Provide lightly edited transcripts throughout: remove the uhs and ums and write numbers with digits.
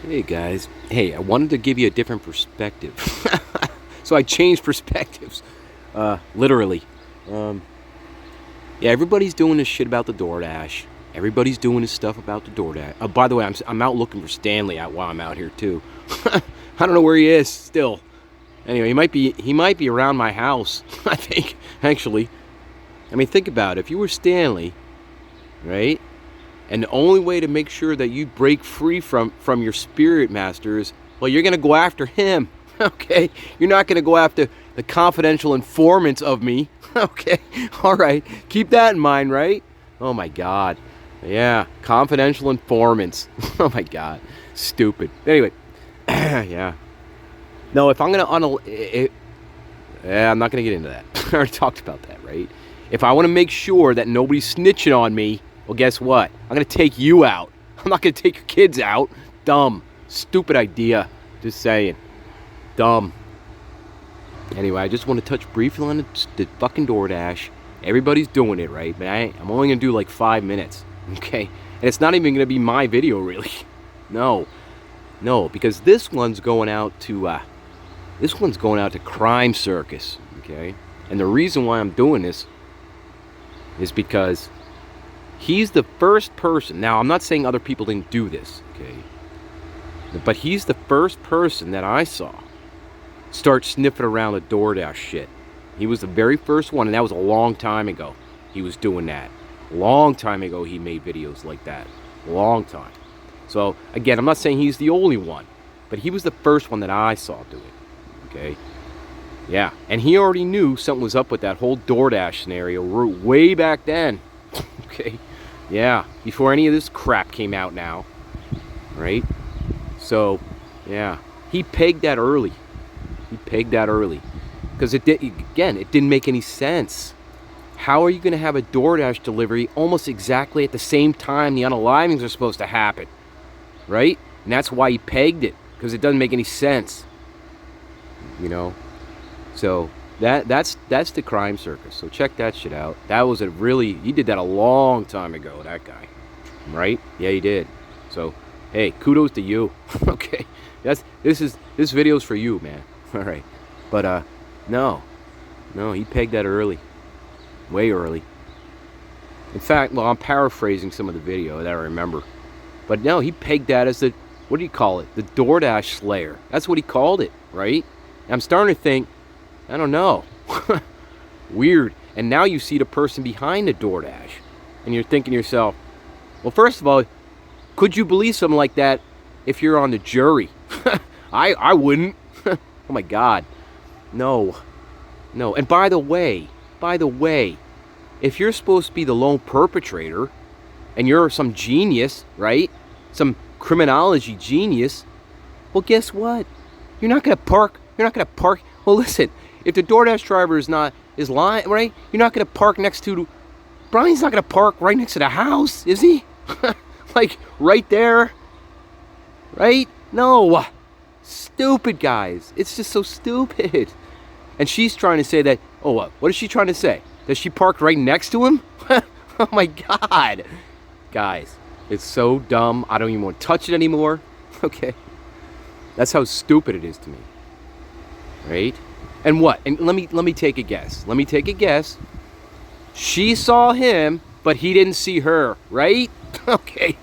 Hey guys, hey, I wanted to give you a different perspective. So I changed perspectives. Literally. Um, yeah, everybody's doing this shit about the DoorDash. Everybody's doing this stuff about the DoorDash. By the way, I'm out looking for Stanley while I'm out here too. I don't know where he is still. Anyway, he might be around my house. I think actually. I mean, think about it. If you were Stanley, right? And the only way to make sure that you break free from your spirit master is, well, you're going to go after him, okay? You're not going to go after the confidential informants of me, okay? All right, keep that in mind, right? Oh, my God. Yeah, confidential informants. Oh, my God. Stupid. Anyway, yeah. No, if I'm going to, I'm not going to get into that. I already talked about that, right? If I want to make sure that nobody's snitching on me, well, guess what? I'm going to take you out. I'm not going to take your kids out. Dumb. Stupid idea. Just saying. Dumb. Anyway, I just want to touch briefly on the fucking DoorDash. Everybody's doing it, right? But I'm only going to do like 5 minutes. Okay? And it's not even going to be my video, really. No. No, because this one's going out to Crime Circus. Okay? And the reason why I'm doing this is because he's the first person. Now, I'm not saying other people didn't do this, okay? But he's the first person that I saw start sniffing around the DoorDash shit. He was the very first one, and that was a long time ago. He was doing that. Long time ago, he made videos like that. Long time. So, again, I'm not saying he's the only one, but he was the first one that I saw do it, okay? Yeah, and he already knew something was up with that whole DoorDash scenario way back then, okay? Yeah, before any of this crap came out now, right? So, yeah, he pegged that early. He pegged that early. Because it didn't make any sense. How are you going to have a DoorDash delivery almost exactly at the same time the unalivings are supposed to happen? Right? And that's why he pegged it. Because it doesn't make any sense. You know? So, that's the Crime Circus. So check that shit out. That was he did that a long time ago, that guy. Right? Yeah, he did. So, hey, kudos to you. Okay. This video's for you, man. All right. But no, he pegged that early. Way early. In fact, well, I'm paraphrasing some of the video that I remember. But no, he pegged that as what do you call it? The DoorDash Slayer. That's what he called it, right? And I'm starting to think, I don't know. Weird. And now you see the person behind the DoorDash. And you're thinking to yourself, well, first of all, could you believe something like that if you're on the jury? I wouldn't. Oh my God. No. And by the way, if you're supposed to be the lone perpetrator and you're some genius, right? Some criminology genius, well, guess what? You're not going to park. Well, listen, if the DoorDash driver is lying, right? You're not going to park next to Brian's not going to park right next to the house, is he? Like right there? Right? No. Stupid, guys. It's just so stupid. And she's trying to say that, oh, what is she trying to say? That she parked right next to him? Oh my God. Guys, it's so dumb. I don't even want to touch it anymore. Okay. That's how stupid it is to me. Right? And what? And let me take a guess. She saw him, but he didn't see her, right? Okay.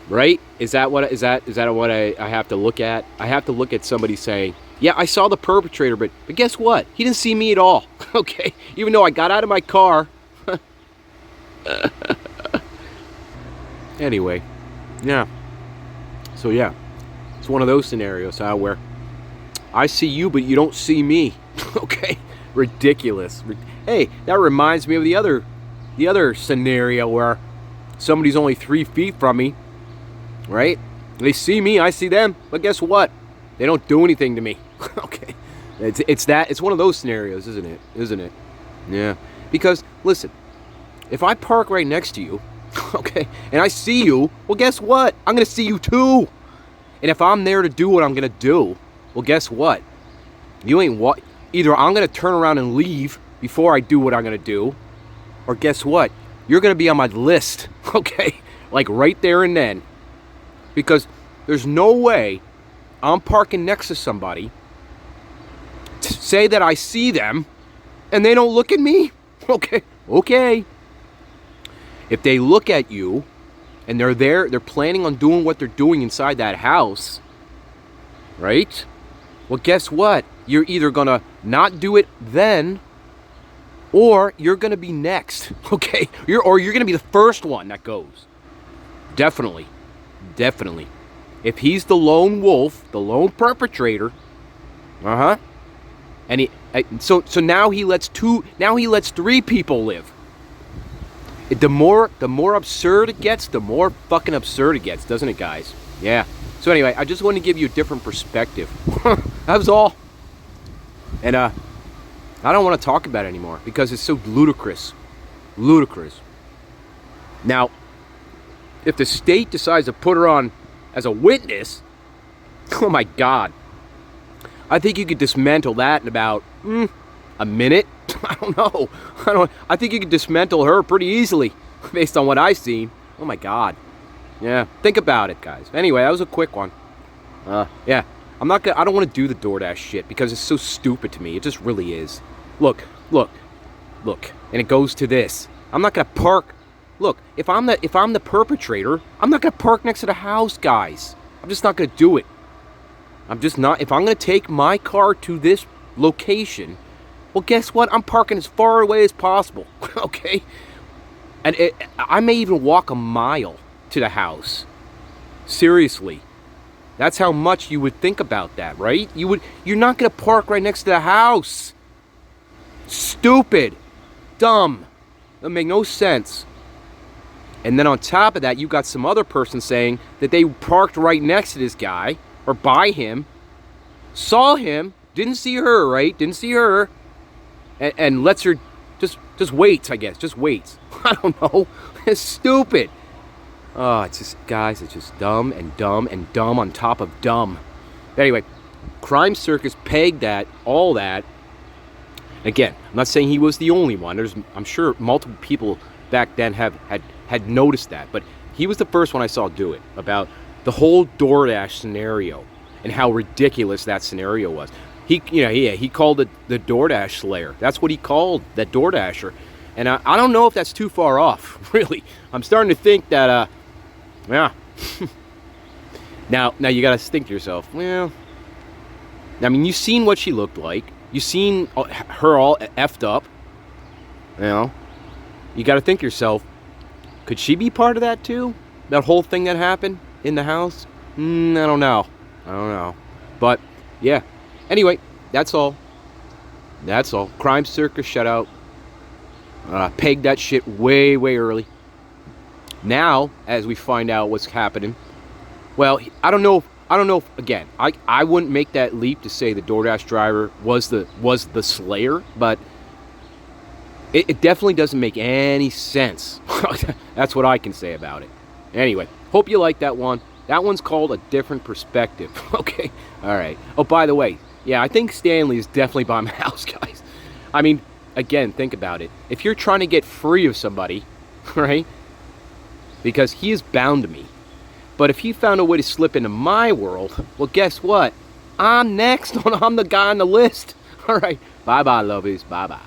Right? Is that what I have to look at? I have to look at somebody saying, yeah, I saw the perpetrator, but guess what? He didn't see me at all. Okay. Even though I got out of my car. Anyway. Yeah. So yeah. It's one of those scenarios where I see you, but you don't see me. Okay? Ridiculous. Hey, that reminds me of the other scenario where somebody's only 3 feet from me, right? They see me, I see them, but guess what? They don't do anything to me. Okay? It's one of those scenarios, isn't it? Yeah. Because, listen, if I park right next to you, okay, and I see you, well, guess what? I'm going to see you too. And if I'm there to do what I'm going to do, well, guess what? Either I'm going to turn around and leave before I do what I'm going to do, or guess what? You're going to be on my list, okay? Like right there and then. Because there's no way I'm parking next to somebody, say that I see them, and they don't look at me. Okay. If they look at you, and they're planning on doing what they're doing inside that house, right? Well, guess what? You're either gonna not do it then, or you're gonna be next, okay? You're gonna be the first one that goes. Definitely. If he's the lone wolf, the lone perpetrator, and so now he lets three people live. The more absurd it gets, the more fucking absurd it gets, doesn't it, guys? Yeah. So anyway, I just wanted to give you a different perspective. That was all. And I don't want to talk about it anymore because it's so ludicrous. Now, if the state decides to put her on as a witness, oh my God, I think you could dismantle that in about a minute. I don't know. I think you could dismantle her pretty easily based on what I've seen. Oh my God. Yeah, think about it, guys. Anyway, that was a quick one. Yeah, I don't want to do the DoorDash shit because it's so stupid to me. It just really is. Look, and it goes to this. I'm not gonna park. Look, if I'm the perpetrator, I'm not gonna park next to the house, guys. I'm just not gonna do it. I'm just not. If I'm gonna take my car to this location, well, guess what? I'm parking as far away as possible. Okay, and I may even walk a mile to the house. Seriously, that's how much you would think about that, right? You're not gonna park right next to the house. Stupid, dumb. That make no sense. And then on top of that, you got some other person saying that they parked right next to this guy or by him, saw him, didn't see her, right? Didn't see her, and lets her just waits, I guess. Just waits. I don't know. It's stupid. Oh, it's just, guys, it's just dumb and dumb and dumb on top of dumb. Anyway, Crime Circus pegged that, all that. Again, I'm not saying he was the only one. I'm sure multiple people back then had noticed that, but he was the first one I saw do it, about the whole DoorDash scenario and how ridiculous that scenario was. He called it the DoorDash Slayer. That's what he called that DoorDasher, and I don't know if that's too far off. Really, I'm starting to think that yeah. Now you gotta think to yourself, well, I mean, you've seen what she looked like. You've seen her all effed up. You know, you gotta think to yourself, could she be part of that too? That whole thing that happened in the house? I don't know. But yeah. Anyway, that's all. Crime Circus shut out. Pegged that shit way early. Now, as we find out what's happening, well, I don't know if, again, I wouldn't make that leap to say the DoorDash driver was the slayer, but it definitely doesn't make any sense. That's what I can say about it. Anyway, hope you like that one. That one's called A Different Perspective. Okay, all right. Oh, by the way, yeah, I think Stanley is definitely by my house, guys. I mean, again, think about it. If you're trying to get free of somebody, right, because he is bound to me, but if he found a way to slip into my world, well, guess what? I'm next. I'm the guy on the list. All right, bye-bye, lovies. Bye-bye.